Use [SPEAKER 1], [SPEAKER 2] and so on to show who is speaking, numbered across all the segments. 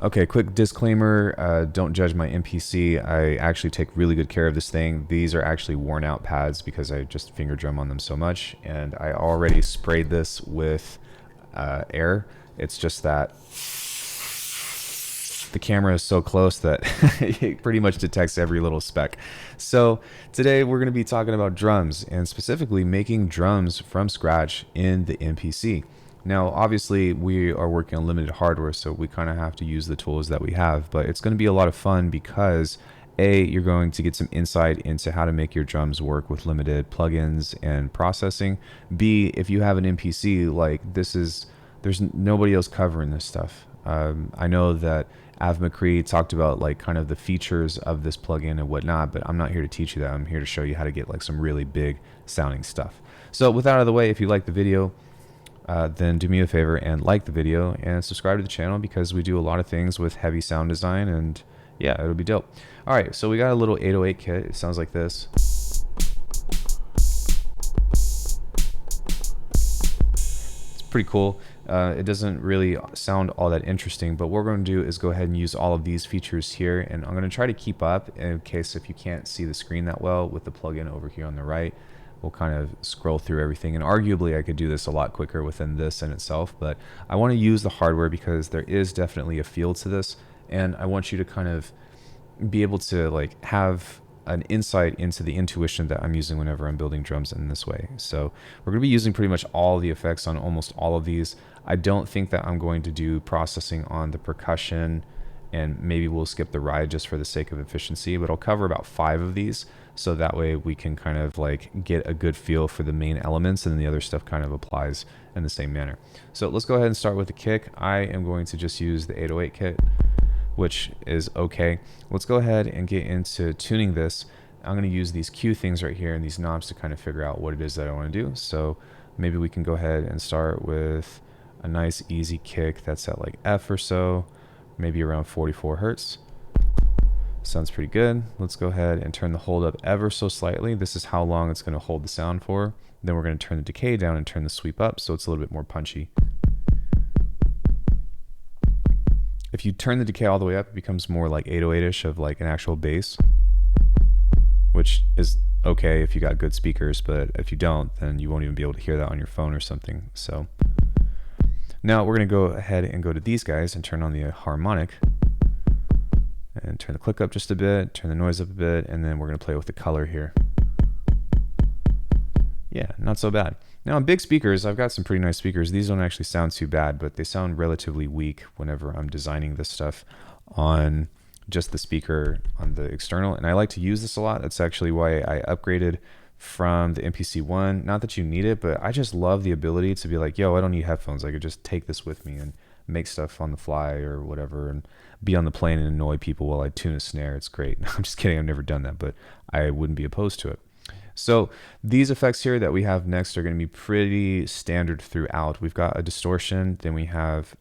[SPEAKER 1] Okay, quick disclaimer, don't judge my MPC. I actually take really good care of this thing. These are actually worn out pads because I just finger drum on them so much, and I already sprayed this with air. It's just that the camera is so close that it pretty much detects every little speck. So today we're going to be talking about drums, and specifically making drums from scratch in the MPC. Now, obviously, we are working on limited hardware, so we kind of have to use the tools that we have, but it's going to be a lot of fun because A, you're going to get some insight into how to make your drums work with limited plugins and processing. B, if you have an MPC, like there's nobody else covering this stuff. I know that Av McCree talked about like kind of the features of this plugin and whatnot, but I'm not here to teach you that. I'm here to show you how to get like some really big sounding stuff. So with that out of the way, if you like the video, then do me a favor and like the video and subscribe to the channel because we do a lot of things with heavy sound design, and yeah, it'll be dope. All right, so we got a little 808 kit. It sounds like this. It's pretty cool. It doesn't really sound all that interesting, but what we're going to do is go ahead and use all of these features here, and I'm going to try to keep up in case if you can't see the screen that well with the plugin over here on the right. We'll kind of scroll through everything, and arguably I could do this a lot quicker within this in itself, but I want to use the hardware because there is definitely a feel to this, and I want you to kind of be able to like have an insight into the intuition that I'm using whenever I'm building drums in this way. So we're going to be using pretty much all the effects on almost all of these. I don't think that I'm going to do processing on the percussion, and maybe we'll skip the ride just for the sake of efficiency, but I'll cover about 5 of these. So that way we can kind of like get a good feel for the main elements, and then the other stuff kind of applies in the same manner. So let's go ahead and start with the kick. I am going to just use the 808 kit, which is okay. Let's go ahead and get into tuning this. I'm going to use these Q things right here and these knobs to kind of figure out what it is that I want to do. So maybe we can go ahead and start with a nice easy kick that's at like F or so, maybe around 44 Hertz. Sounds pretty good. Let's go ahead and turn the hold up ever so slightly. This is how long it's going to hold the sound for. Then we're going to turn the decay down and turn the sweep up so it's a little bit more punchy. If you turn the decay all the way up, it becomes more like 808-ish of like an actual bass, which is okay if you got good speakers, but if you don't, then you won't even be able to hear that on your phone or something. So now we're going to go ahead and go to these guys and turn on the harmonic and turn the click up just a bit, turn the noise up a bit, and then we're going to play with the color here. Yeah, not so bad. Now on big speakers, I've got some pretty nice speakers. These don't actually sound too bad, but they sound relatively weak whenever I'm designing this stuff on just the speaker on the external, and I like to use this a lot. That's actually why I upgraded from the MPC-1. Not that you need it, but I just love the ability to be like, yo, I don't need headphones. I could just take this with me and make stuff on the fly or whatever, and be on the plane and annoy people while I tune a snare. It's great. I'm just kidding. I've never done that, but I wouldn't be opposed to it. So these effects here that we have next are going to be pretty standard throughout. We've got a distortion, then we have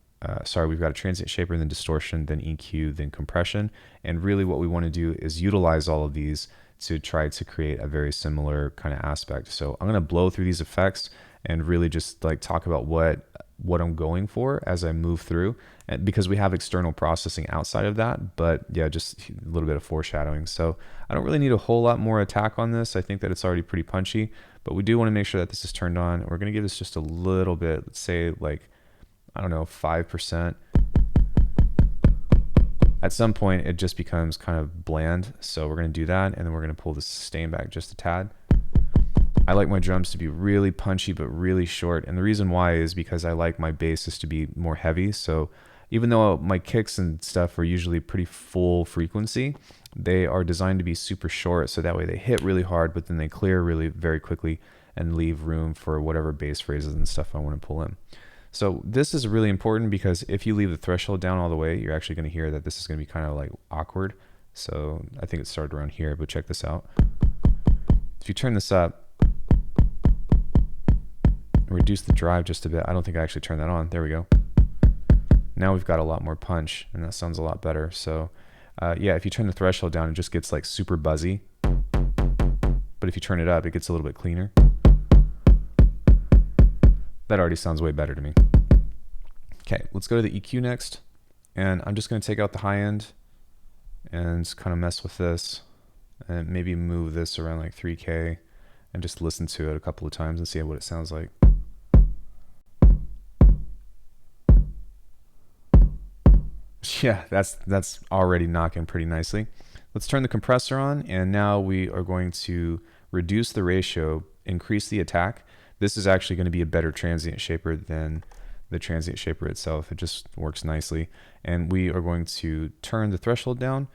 [SPEAKER 1] we've got a transient shaper, then distortion, then EQ, then compression. And really what we want to do is utilize all of these to try to create a very similar kind of aspect. So I'm going to blow through these effects and really just like talk about what I'm going for as I move through, and because we have external processing outside of that, but yeah, just a little bit of foreshadowing. So I don't really need a whole lot more attack on this. I think that it's already pretty punchy, but we do want to make sure that this is turned on. We're going to give this just a little bit, let's say like, I don't know, 5%. At some point it just becomes kind of bland. So we're going to do that, and then we're going to pull the sustain back just a tad. I like my drums to be really punchy but really short, and the reason why is because I like my basses to be more heavy. So even though my kicks and stuff are usually pretty full frequency, they are designed to be super short, so that way they hit really hard but then they clear really very quickly and leave room for whatever bass phrases and stuff I want to pull in. So this is really important because if you leave the threshold down all the way, you're actually going to hear that this is going to be kind of like awkward. So I think it started around here, but check this out. If you turn this up, reduce the drive just a bit. I don't think I actually turned that on. There we go. Now we've got a lot more punch, and that sounds a lot better. So yeah, if you turn the threshold down, it just gets like super buzzy. But if you turn it up, it gets a little bit cleaner. That already sounds way better to me. Okay, let's go to the EQ next. And I'm just going to take out the high end and kind of mess with this and maybe move this around like 3K and just listen to it a couple of times and see what it sounds like. Yeah, that's already knocking pretty nicely. Let's turn the compressor on, and now we are going to reduce the ratio, increase the attack. This is actually going to be a better transient shaper than the transient shaper itself. It just works nicely. And we are going to turn the threshold down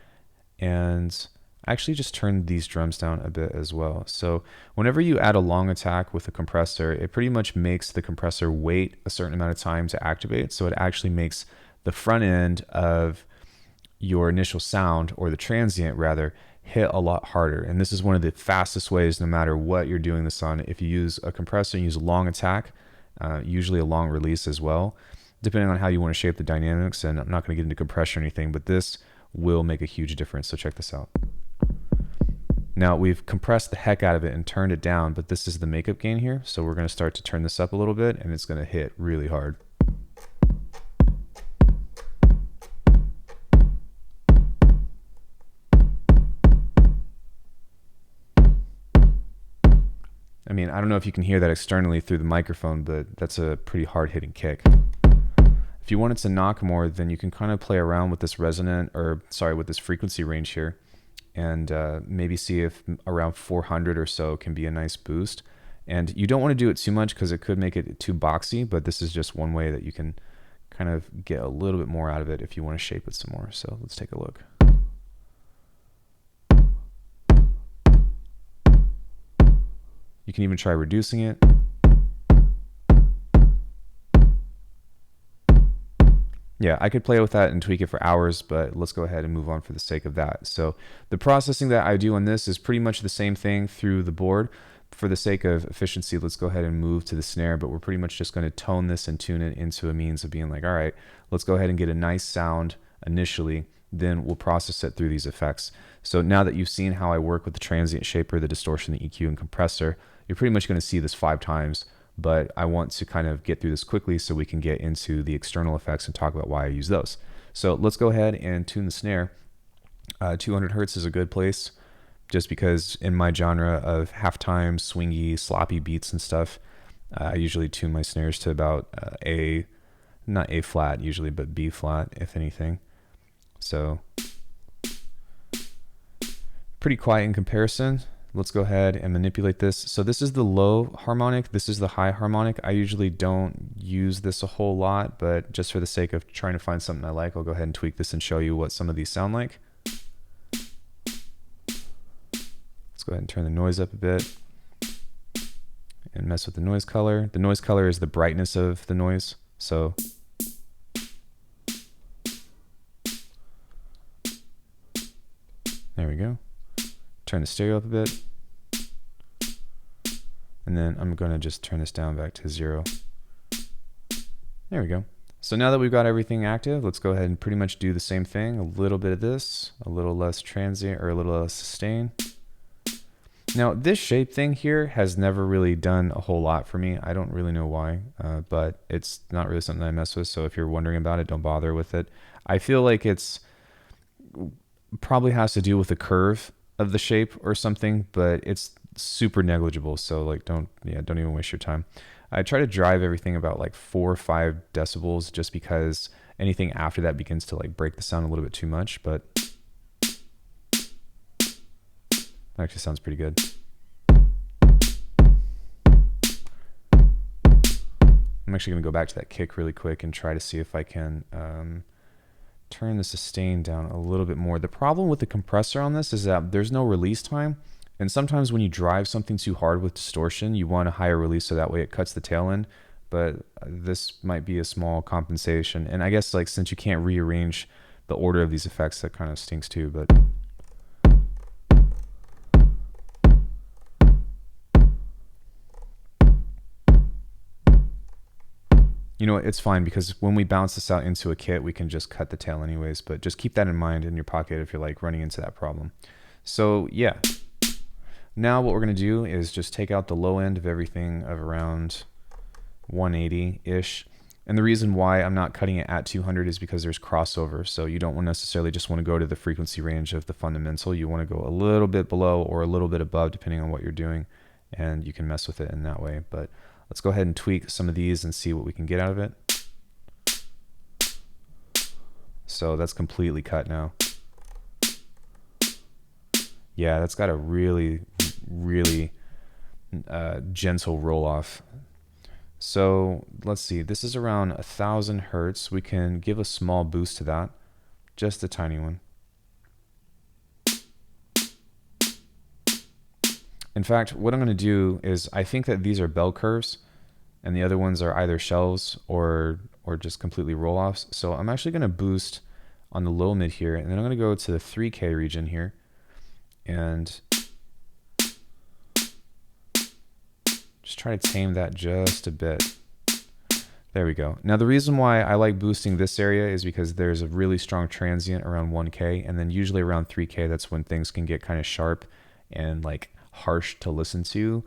[SPEAKER 1] and actually just turn these drums down a bit as well. So whenever you add a long attack with a compressor, it pretty much makes the compressor wait a certain amount of time to activate. So it actually makes the front end of your initial sound, or the transient rather, hit a lot harder. And this is one of the fastest ways, no matter what you're doing this on. If you use a compressor and use a long attack, usually a long release as well, depending on how you want to shape the dynamics. And I'm not going to get into compression or anything, but this will make a huge difference. So check this out. Now we've compressed the heck out of it and turned it down, but this is the makeup gain here. So we're going to start to turn this up a little bit, and it's going to hit really hard. I mean, I don't know if you can hear that externally through the microphone, but that's a pretty hard hitting kick. If you want it to knock more, then you can kind of play around with this with this frequency range here, and maybe see if around 400 or so can be a nice boost. And you don't want to do it too much because it could make it too boxy, but this is just one way that you can kind of get a little bit more out of it if you want to shape it some more. So let's take a look. You can even try reducing it. Yeah, I could play with that and tweak it for hours, but let's go ahead and move on for the sake of that. So the processing that I do on this is pretty much the same thing through the board. For the sake of efficiency, let's go ahead and move to the snare, but we're pretty much just going to tone this and tune it into a means of being like, all right, let's go ahead and get a nice sound initially, then we'll process it through these effects. So now that you've seen how I work with the transient shaper, the distortion, the EQ, and compressor, you're pretty much going to see this 5 times, but I want to kind of get through this quickly so we can get into the external effects and talk about why I use those. So let's go ahead and tune the snare. 200 hertz is a good place, just because in my genre of halftime, swingy, sloppy beats and stuff, I usually tune my snares to about not A flat usually, but B flat, if anything. So pretty quiet in comparison. Let's go ahead and manipulate this. So this is the low harmonic, this is the high harmonic. I usually don't use this a whole lot, but just for the sake of trying to find something I like, I'll go ahead and tweak this and show you what some of these sound like. Let's go ahead and turn the noise up a bit and mess with the noise color. The noise color is the brightness of the noise. So there we go. Turn the stereo up a bit. And then I'm going to just turn this down back to 0. There we go. So now that we've got everything active, let's go ahead and pretty much do the same thing. A little bit of this, a little less transient, or a little less sustain. Now this shape thing here has never really done a whole lot for me. I don't really know why, but it's not really something I mess with. So if you're wondering about it, don't bother with it. I feel like it's probably has to do with the curve of the shape or something, but it's super negligible. So like, don't even waste your time. I try to drive everything about like 4 or 5 decibels, just because anything after that begins to like break the sound a little bit too much, but actually sounds pretty good. I'm actually going to go back to that kick really quick and try to see if I can turn the sustain down a little bit more. The problem with the compressor on this is that there's no release time. And sometimes when you drive something too hard with distortion, you want a higher release so that way it cuts the tail end. But this might be a small compensation. And I guess like since you can't rearrange the order of these effects, that kind of stinks too. But you know, it's fine, because when we bounce this out into a kit, we can just cut the tail anyways, but just keep that in mind in your pocket if you're like running into that problem. So yeah, now what we're going to do is just take out the low end of everything of around 180-ish. And the reason why I'm not cutting it at 200 is because there's crossover. So you don't necessarily just want to go to the frequency range of the fundamental. You want to go a little bit below or a little bit above, depending on what you're doing. And you can mess with it in that way. But let's go ahead and tweak some of these and see what we can get out of it. So that's completely cut now. Yeah, that's got a really, really gentle roll off. So let's see, this is around 1,000 hertz. We can give a small boost to that, just a tiny one. In fact, what I'm going to do is, I think that these are bell curves and the other ones are either shells or just completely roll offs. So I'm actually going to boost on the low mid here, and then I'm going to go to the 3K region here and just try to tame that just a bit. There we go. Now the reason why I like boosting this area is because there's a really strong transient around 1K, and then usually around 3K, that's when things can get kind of sharp and like harsh to listen to,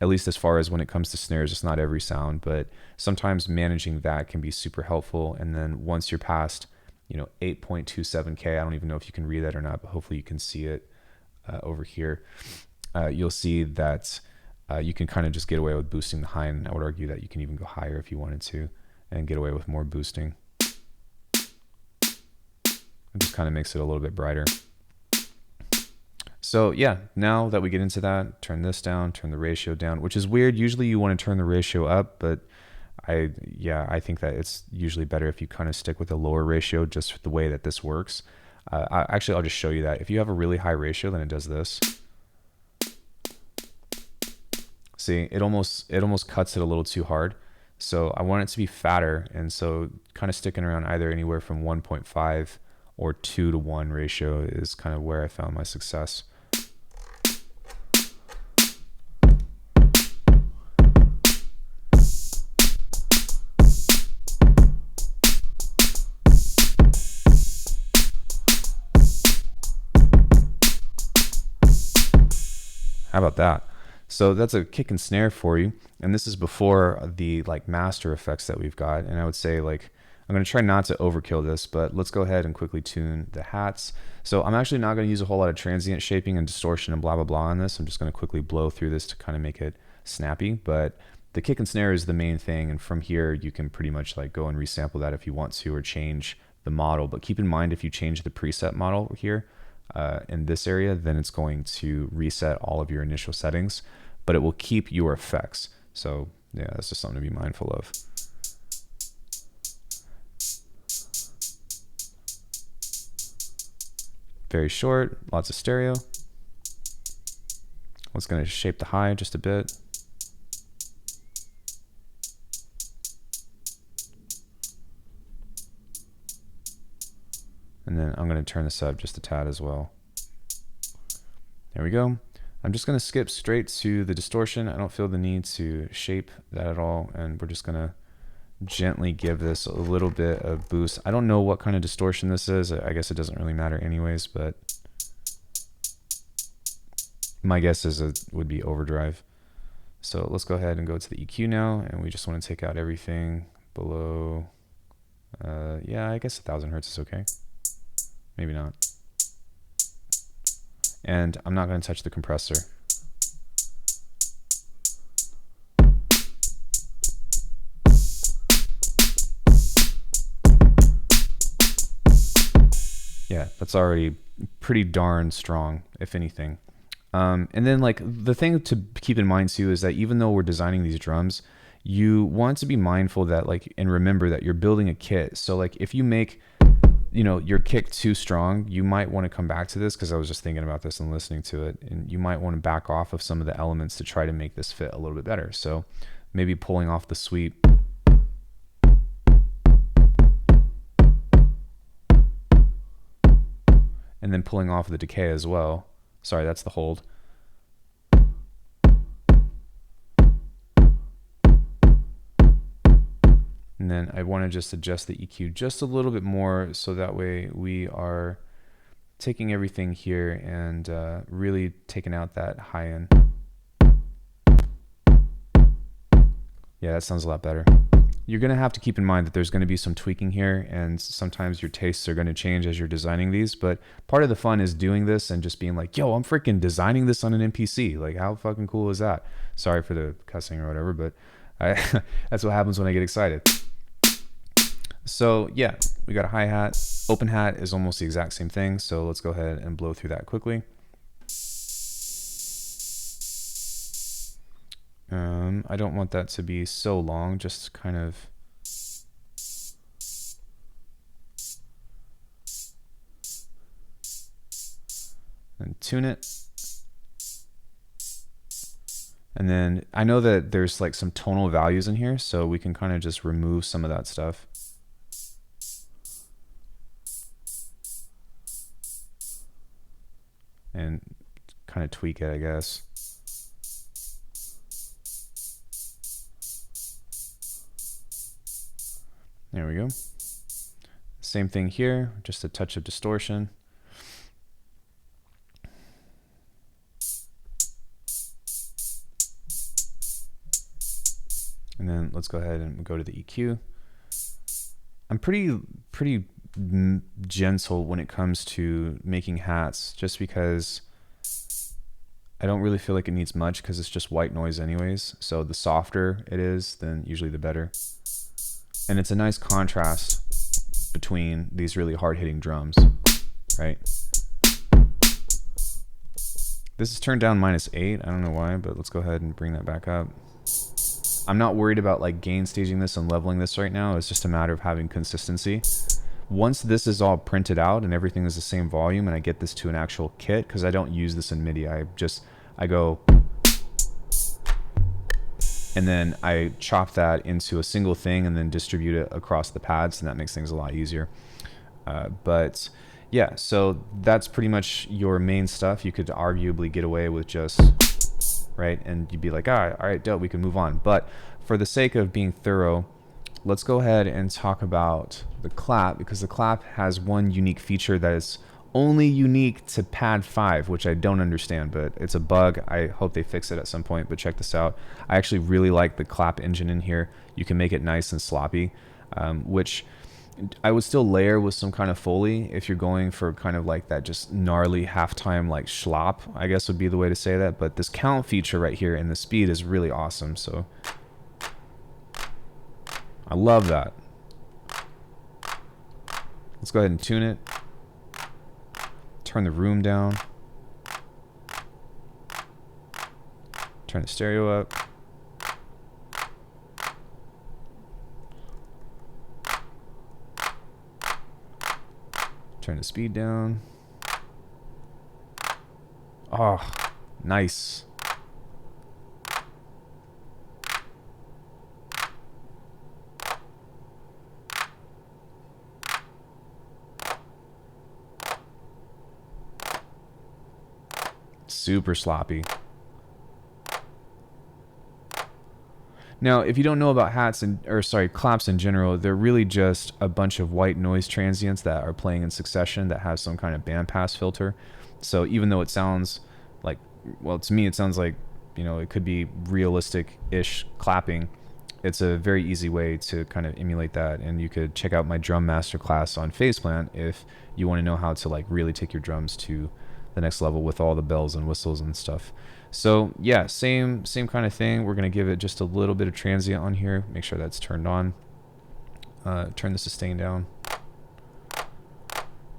[SPEAKER 1] at least as far as when it comes to snares. It's not every sound, but sometimes managing that can be super helpful. And then once you're past, 8.27K, I don't even know if you can read that or not, but hopefully you can see it over here. You'll see that you can kind of just get away with boosting the high, and I would argue that you can even go higher if you wanted to and get away with more boosting. It just kind of makes it a little bit brighter. So yeah, now that we get into that, turn this down, turn the ratio down, which is weird. Usually you want to turn the ratio up, but I think that it's usually better if you kind of stick with a lower ratio, just the way that this works. Actually, I'll just show you that. If you have a really high ratio, then it does this. See, it almost cuts it a little too hard. So I want it to be fatter, and so kind of sticking around either anywhere from 1.5 or 2 to 1 ratio is kind of where I found my success. How about that? So that's a kick and snare for you. And this is before the master effects that we've got. And I would say I'm going to try not to overkill this, but let's go ahead and quickly tune the hats. So I'm actually not going to use a whole lot of transient shaping and distortion and blah, blah, blah on this. I'm just going to quickly blow through this to kind of make it snappy. But the kick and snare is the main thing. And from here, you can pretty much go and resample that if you want to, or change the model. But keep in mind, if you change the preset model here, in this area, then it's going to reset all of your initial settings, but it will keep your effects. So yeah, that's just something to be mindful of. Very short, lots of stereo. It's going to shape the high just a bit. And then I'm going to turn this up just a tad as well. There we go. I'm just going to skip straight to the distortion. I don't feel the need to shape that at all. And we're just going to gently give this a little bit of boost. I don't know what kind of distortion this is. I guess it doesn't really matter anyways, but my guess is it would be overdrive. So let's go ahead and go to the EQ now. And we just want to take out everything below. Yeah, I guess 1,000 hertz is okay. Maybe not. And I'm not going to touch the compressor. Yeah, that's already pretty darn strong, if anything. And then the thing to keep in mind too is that even though we're designing these drums, you want to be mindful that and remember that you're building a kit. So if you make your kick too strong, you might want to come back to this, because I was just thinking about this and listening to it, and you might want to back off of some of the elements to try to make this fit a little bit better. So maybe pulling off the sweep. And then pulling off the decay as well. Sorry, that's the hold. And then I want to just adjust the EQ just a little bit more, so that way we are taking everything here and really taking out that high end. Yeah, that sounds a lot better. you're going to have to keep in mind that there's going to be some tweaking here, and sometimes your tastes are going to change as you're designing these. But part of the fun is doing this and just being like, yo, I'm freaking designing this on an MPC. Like, how fucking cool is that? Sorry for the cussing or whatever, but that's what happens when I get excited. So yeah, we got a hi-hat. Open hat is almost the exact same thing. So let's go ahead and blow through that quickly. I don't want that to be so long, just kind of and tune it. And then I know that there's like some tonal values in here, so we can kind of just remove some of that stuff. And kind of tweak it, I guess. There we go. Same thing here, just a touch of distortion. And then let's go ahead and go to the EQ. I'm pretty gentle when it comes to making hats, just because I don't really feel like it needs much because it's just white noise anyways. So the softer it is, then usually the better. And it's a nice contrast between these really hard-hitting drums, right? This is turned down -8. I don't know why, but let's go ahead and bring that back up. I'm not worried about like gain staging this and leveling this right now. It's just a matter of having consistency. Once this is all printed out and everything is the same volume and I get this to an actual kit, because I don't use this in MIDI, I go and then I chop that into a single thing and then distribute it across the pads, and that makes things a lot easier. But yeah, so that's pretty much your main stuff. You could arguably get away with just, right, and you'd be like, all right, dope, we can move on. But for the sake of being thorough, let's go ahead and talk about the clap, because the clap has one unique feature that is only unique to pad 5, which I don't understand, but it's a bug. I hope they fix it at some point, but check this out. I actually really like the clap engine in here. You can make it nice and sloppy, which I would still layer with some kind of Foley if you're going for kind of like that just gnarly halftime like schlop, I guess would be the way to say that. But this count feature right here and the speed is really awesome. So I love that. Let's go ahead and tune it. Turn the room down. Turn the stereo up. Turn the speed down. Oh, nice. Super sloppy. Now, if you don't know about hats claps in general, they're really just a bunch of white noise transients that are playing in succession that have some kind of bandpass filter. So even though it sounds like, well, to me it sounds like, you know, it could be realistic-ish clapping, it's a very easy way to kind of emulate that. And you could check out my drum masterclass on Faceplant if you want to know how to like really take your drums to the next level with all the bells and whistles and stuff. So yeah, same kind of thing. We're gonna give it just a little bit of transient on here. Make sure that's turned on. Turn the sustain down.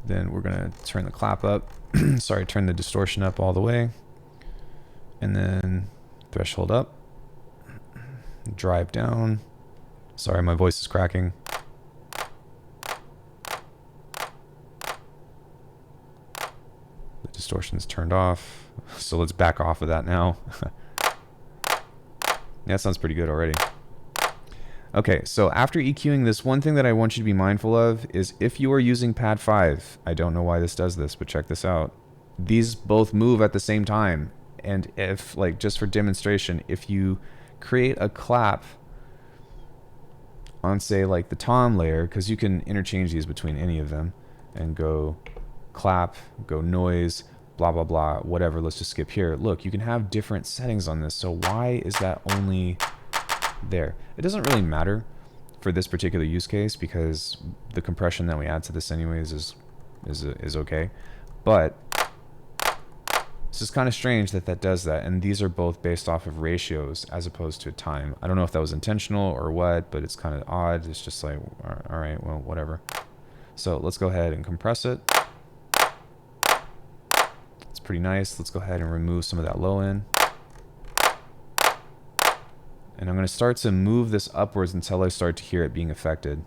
[SPEAKER 1] Then we're gonna turn the clap up. Sorry, turn the distortion up all the way. And then threshold up. Drive down. Sorry, my voice is cracking. Distortion's turned off, so let's back off of that now. Yeah, that sounds pretty good already. Okay, so after EQing this, one thing that I want you to be mindful of is if you are using pad 5, I don't know why this does this, but check this out. These both move at the same time, and if, like, just for demonstration, if you create a clap on, say, like the tom layer, because you can interchange these between any of them, and go clap, go noise, blah blah blah, whatever. Let's just skip here. Look, you can have different settings on this, so why is that only there? It doesn't really matter. for this particular use case because the compression that we add to this anyways is okay. But it's just kind of strange that that does that, and these are both based off of ratios as opposed to time. I don't know if that was intentional or what, but it's kind of odd. It's just like, all right, well, whatever. So let's go ahead and compress it. It's pretty nice. Let's go ahead and remove some of that low end. And I'm going to start to move this upwards until I start to hear it being affected.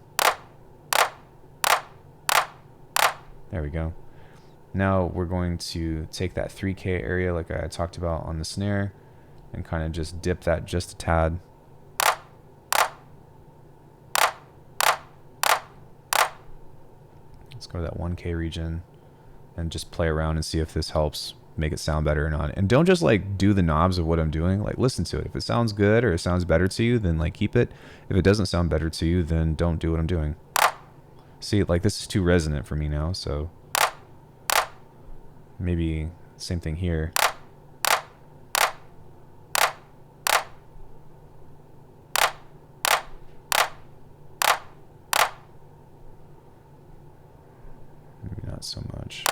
[SPEAKER 1] There we go. Now we're going to take that 3K area like I talked about on the snare and kind of just dip that just a tad. Let's go to that 1K region and just play around and see if this helps make it sound better or not. And don't just like do the knobs of what I'm doing. Like listen to it. If it sounds good or it sounds better to you, then like keep it. If it doesn't sound better to you, then don't do what I'm doing. See, like this is too resonant for me now, so maybe same thing here. Maybe not so much.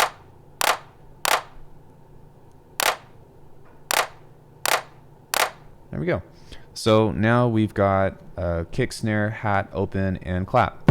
[SPEAKER 1] There we go. So now we've got kick, snare, hat, open, and clap.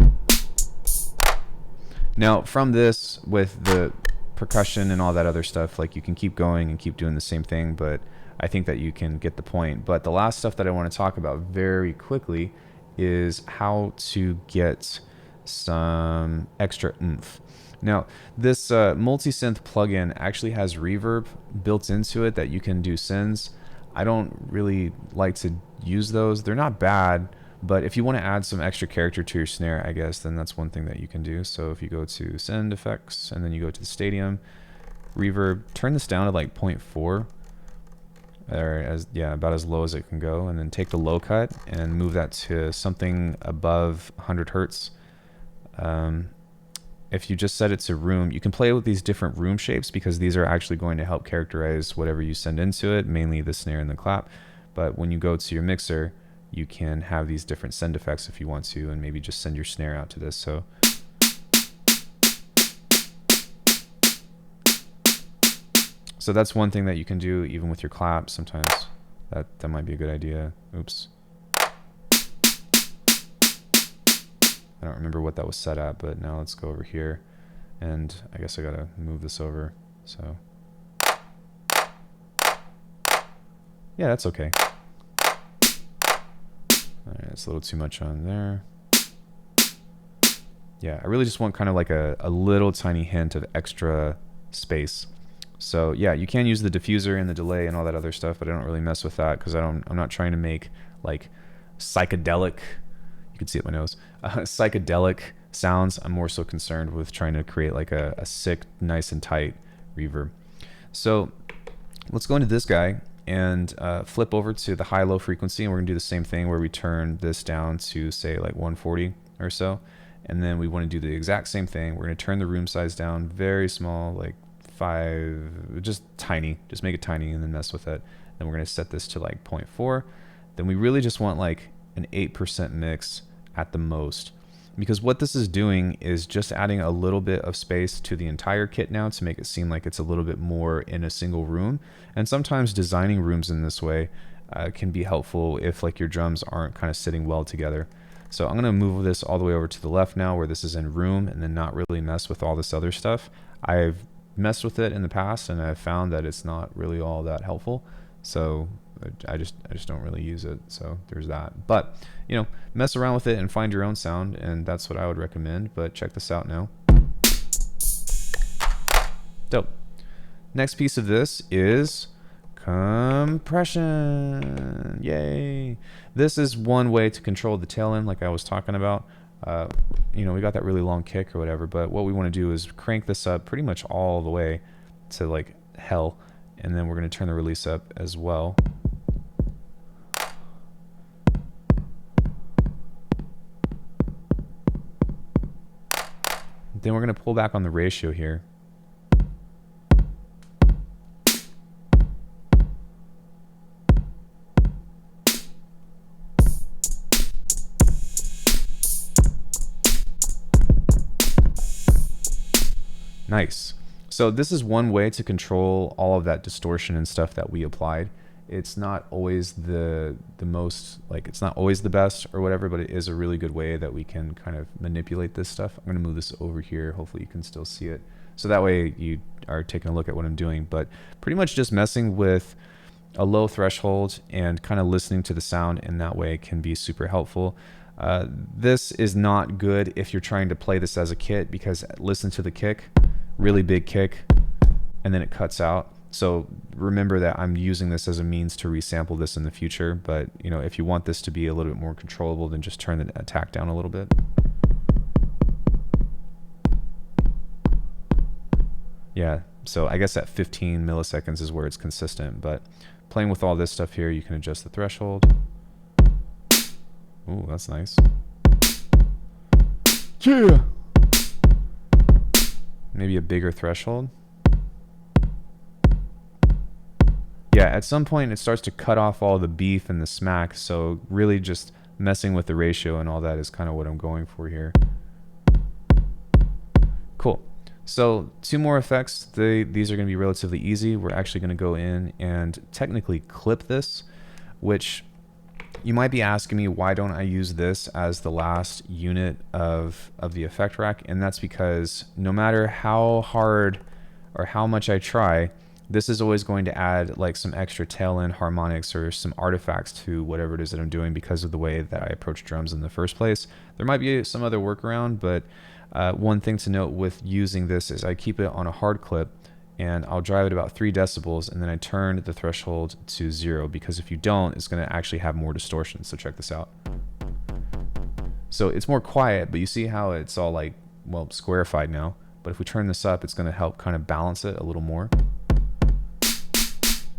[SPEAKER 1] Now from this, with the percussion and all that other stuff, like you can keep going and keep doing the same thing, but I think that you can get the point. But the last stuff that I want to talk about very quickly is how to get some extra oomph. Now, this multi-synth plugin actually has reverb built into it that you can do sends. I don't really like to use those. They're not bad, but if you want to add some extra character to your snare, I guess, then that's one thing that you can do. So if you go to send effects and then you go to the stadium, reverb, turn this down to like 0.4, or about as low as it can go, and then take the low cut and move that to something above 100 hertz. If you just set it to room, you can play with these different room shapes because these are actually going to help characterize whatever you send into it, mainly the snare and the clap. But when you go to your mixer, you can have these different send effects if you want to, and maybe just send your snare out to this. So that's one thing that you can do even with your clap. Sometimes that might be a good idea. Oops. I don't remember what that was set at, but now let's go over here, and I guess I gotta move this over. So yeah, that's okay. All right, it's a little too much on there. Yeah, I really just want kind of like a little tiny hint of extra space. So yeah, you can use the diffuser and the delay and all that other stuff, but I don't really mess with that because I'm not trying to make like psychedelic. You can see it in my nose. Psychedelic sounds. I'm more so concerned with trying to create like a sick, nice and tight reverb. So let's go into this guy and flip over to the high-low frequency, and we're gonna do the same thing where we turn this down to say like 140 or so, and then we want to do the exact same thing. We're gonna turn the room size down very small, like 5, just tiny, just make it tiny and then mess with it. Then we're gonna set this to like 0.4. Then we really just want like an 8% mix at the most, because what this is doing is just adding a little bit of space to the entire kit now to make it seem like it's a little bit more in a single room. And sometimes designing rooms in this way can be helpful if like your drums aren't kind of sitting well together. So I'm going to move this all the way over to the left now where this is in room, and then not really mess with all this other stuff. I've messed with it in the past and I've found that it's not really all that helpful. So I just don't really use it. So there's that. But you know, mess around with it and find your own sound, and that's what I would recommend. But check this out now. Dope. Next piece of this is compression. Yay. This is one way to control the tail end like I was talking about. You know, we got that really long kick or whatever, but what we want to do is crank this up pretty much all the way to like hell, and then we're going to turn the release up as well. Then we're going to pull back on the ratio here. Nice. So this is one way to control all of that distortion and stuff that we applied. It's not always the most, like, it's not always the best or whatever, but it is a really good way that we can kind of manipulate this stuff. I'm going to move this over here. Hopefully you can still see it. So that way you are taking a look at what I'm doing, but pretty much just messing with a low threshold and kind of listening to the sound in that way can be super helpful. This is not good if you're trying to play this as a kit, because listen to the kick, really big kick, and then it cuts out. So remember that I'm using this as a means to resample this in the future, but you know, if you want this to be a little bit more controllable, then just turn the attack down a little bit. Yeah, so I guess at 15 milliseconds is where it's consistent, but playing with all this stuff here, you can adjust the threshold. Ooh, that's nice. Yeah. Maybe a bigger threshold. Yeah, at some point it starts to cut off all the beef and the smack, so really just messing with the ratio and all that is kind of what I'm going for here. Cool. So 2 more effects. These are going to be relatively easy. We're actually going to go in and technically clip this, which you might be asking me, why don't I use this as the last unit of the effect rack? And that's because no matter how hard or how much I try, this is always going to add like some extra tail end harmonics or some artifacts to whatever it is that I'm doing because of the way that I approach drums in the first place. There might be some other workaround, but one thing to note with using this is I keep it on a hard clip and I'll drive it about 3 decibels and then I turn the threshold to 0, because if you don't, it's going to actually have more distortion. So check this out. So it's more quiet, but you see how it's all like, well, squarified now. But if we turn this up, it's going to help kind of balance it a little more.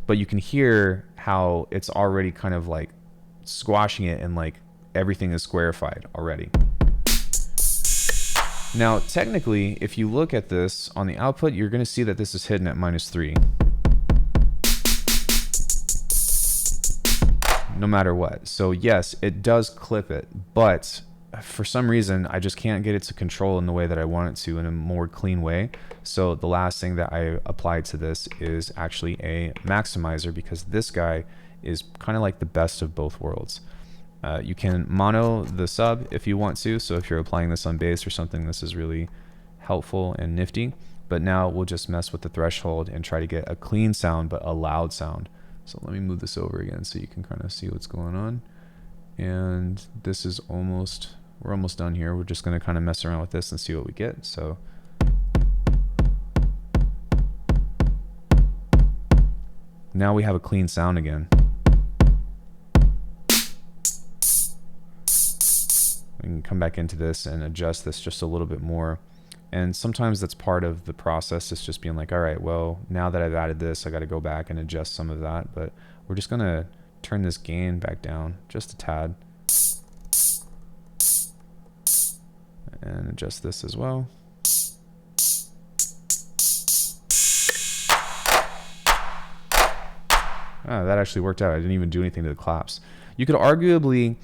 [SPEAKER 1] But you can hear how it's already kind of like squashing it and like everything is squarified already. Now, technically, if you look at this on the output, you're going to see that this is hidden at -3. No matter what. So yes, it does clip it, but for some reason, I just can't get it to control in the way that I want it to in a more clean way. So the last thing that I applied to this is actually a maximizer, because this guy is kind of like the best of both worlds. You can mono the sub if you want to, so if you're applying this on bass or something, this is really helpful and nifty. But now we'll just mess with the threshold and try to get a clean sound, but a loud sound. So let me move this over again so you can kind of see what's going on. And this is almost, we're almost done here. We're just going to kind of mess around with this and see what we get. So now we have a clean sound again. We can come back into this and adjust this just a little bit more. And sometimes that's part of the process. It's just being like, all right, well, now that I've added this, I got to go back and adjust some of that. But we're just going to turn this gain back down just a tad. And adjust this as well. Ah, that actually worked out. I didn't even do anything to the claps. You could arguably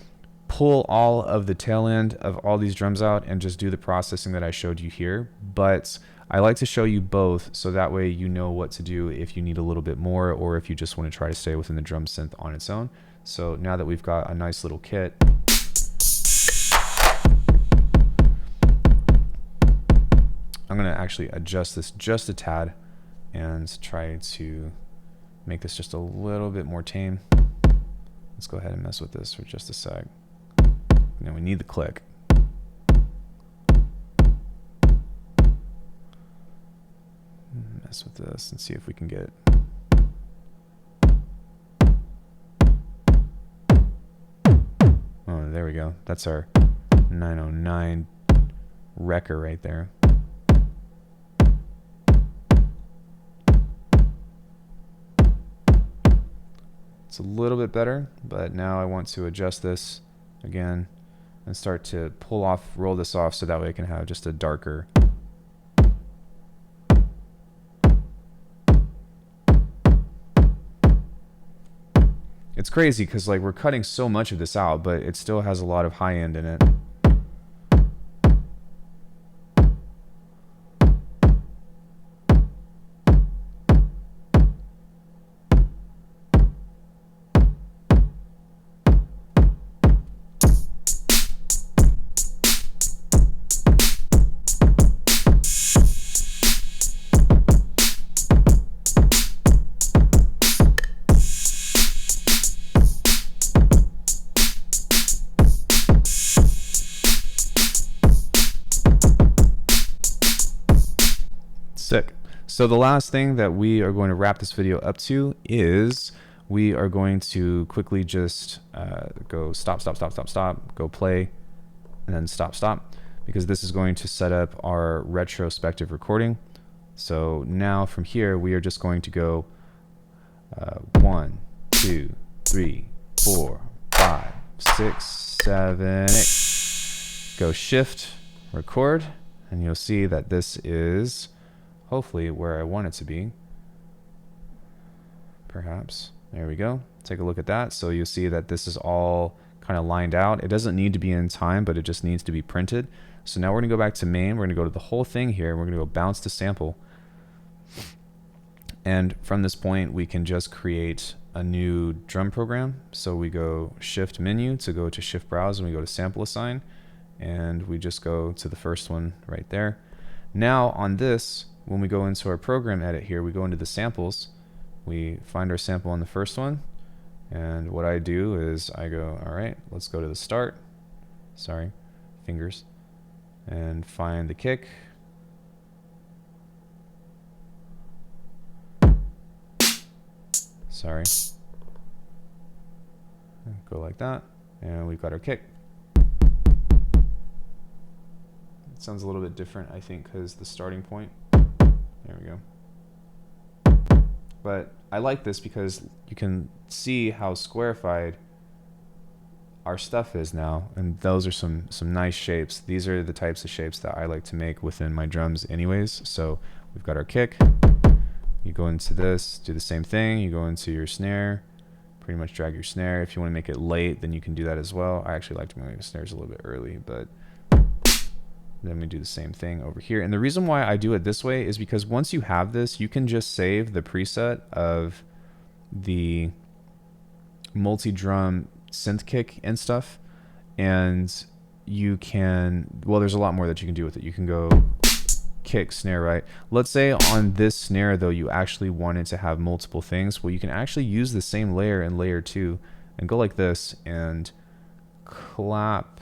[SPEAKER 1] pull all of the tail end of all these drums out and just do the processing that I showed you here, but I like to show you both so that way you know what to do if you need a little bit more or if you just want to try to stay within the drum synth on its own. So now that we've got a nice little kit, I'm going to actually adjust this just a tad and try to make this just a little bit more tame. Let's go ahead and mess with this for just a sec. Now we need the click. Mess with this and see if we can get. Oh, there we go. That's our 909 wrecker right there. It's a little bit better, but now I want to adjust this again and start to roll this off so that way I can have just a darker. It's crazy because like we're cutting so much of this out, but it still has a lot of high end in it. Sick. So the last thing that we are going to wrap this video up to is we are going to quickly just go stop, go play, and then stop, because this is going to set up our retrospective recording. So now from here, we are just going to go 1, 2, 3, 4, 5, 6, 7, 8. Go shift, record, and you'll see that this is hopefully where I want it to be. Perhaps. There we go. Take a look at that. So you'll see that this is all kind of lined out. It doesn't need to be in time, but it just needs to be printed. So now we're going to go back to main. We're going to go to the whole thing here. We're going to go bounce to sample. And from this point, we can just create a new drum program. So we go shift menu to go to shift browse, and we go to sample assign, and we just go to the first one right there. Now on this, when we go into our program edit here, we go into the samples, we find our sample on the first one, and what I do is I go, all right, let's go to the start, sorry, fingers, and find the kick. Sorry. Go like that, and we've got our kick. It sounds a little bit different, I think, because the starting point. There we go. But I like this because you can see how squarified our stuff is now, and those are some nice shapes. These are the types of shapes that I like to make within my drums anyways. So we've got our kick. You go into this, do the same thing. You go into your snare, pretty much drag your snare. If you want to make it late, then you can do that as well. I actually like to make my snares a little bit early, but then we do the same thing over here. And the reason why I do it this way is because once you have this, you can just save the preset of the multi-drum synth kick and stuff. And you can, well, there's a lot more that you can do with it. You can go kick, snare, right? Let's say on this snare though, you actually wanted to have multiple things. Well, you can actually use the same layer in layer 2 and go like this and clap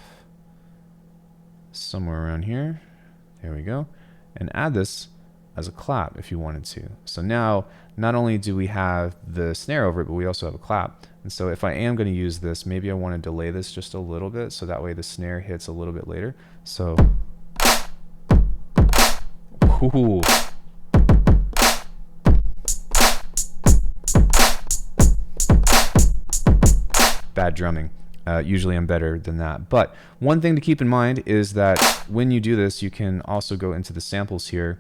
[SPEAKER 1] somewhere around here. There we go. And add this as a clap if you wanted to. So now not only do we have the snare over it, but we also have a clap. And so if I am going to use this, maybe I want to delay this just a little bit so that way the snare hits a little bit later. So ooh. Bad drumming. Usually I'm better than that. But one thing to keep in mind is that when you do this, you can also go into the samples here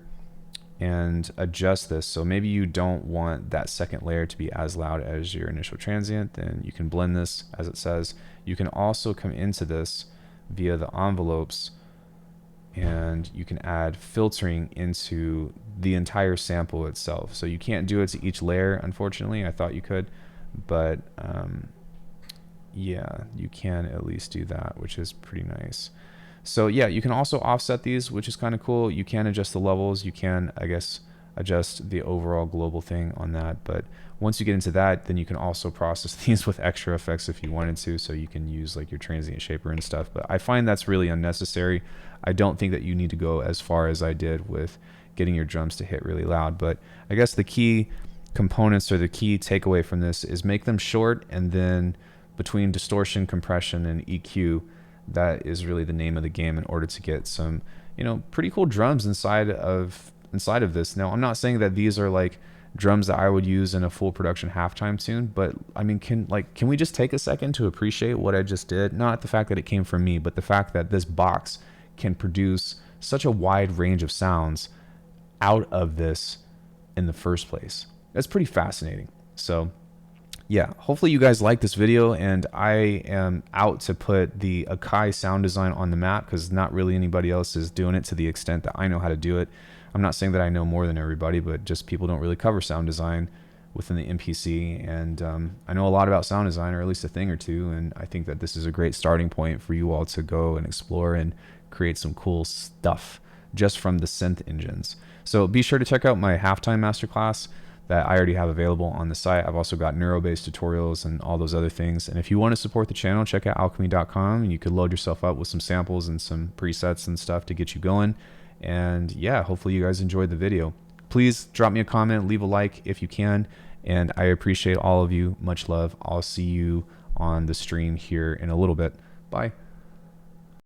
[SPEAKER 1] and adjust this. So maybe you don't want that second layer to be as loud as your initial transient, then you can blend this as it says. You can also come into this via the envelopes, and you can add filtering into the entire sample itself. So you can't do it to each layer, unfortunately. I thought you could, but yeah, you can at least do that, which is pretty nice. So yeah, you can also offset these, which is kind of cool. You can adjust the levels. You can, I guess, adjust the overall global thing on that. But once you get into that, then you can also process these with extra effects if you wanted to. So you can use like your transient shaper and stuff. But I find that's really unnecessary. I don't think that you need to go as far as I did with getting your drums to hit really loud. But I guess the key components or the key takeaway from this is make them short, and then between distortion, compression, and EQ, that is really the name of the game in order to get some, you know, pretty cool drums inside of this. Now, I'm not saying that these are like drums that I would use in a full production halftime tune, but I mean, can we just take a second to appreciate what I just did? Not the fact that it came from me, but the fact that this box can produce such a wide range of sounds out of this in the first place. That's pretty fascinating. So yeah, hopefully you guys like this video, and I am out to put the Akai sound design on the map because not really anybody else is doing it to the extent that I know how to do it. I'm not saying that I know more than everybody, but just people don't really cover sound design within the MPC, and I know a lot about sound design, or at least a thing or two, and I think that this is a great starting point for you all to go and explore and create some cool stuff just from the synth engines. So be sure to check out my halftime masterclass that I already have available on the site. I've also got neuro-based tutorials and all those other things. And if you want to support the channel, check out alckemy.com, and you could load yourself up with some samples and some presets and stuff to get you going. And yeah, hopefully you guys enjoyed the video. please drop me a comment, leave a like if you can. And I appreciate all of you. Much love. I'll see you on the stream here in a little bit. Bye.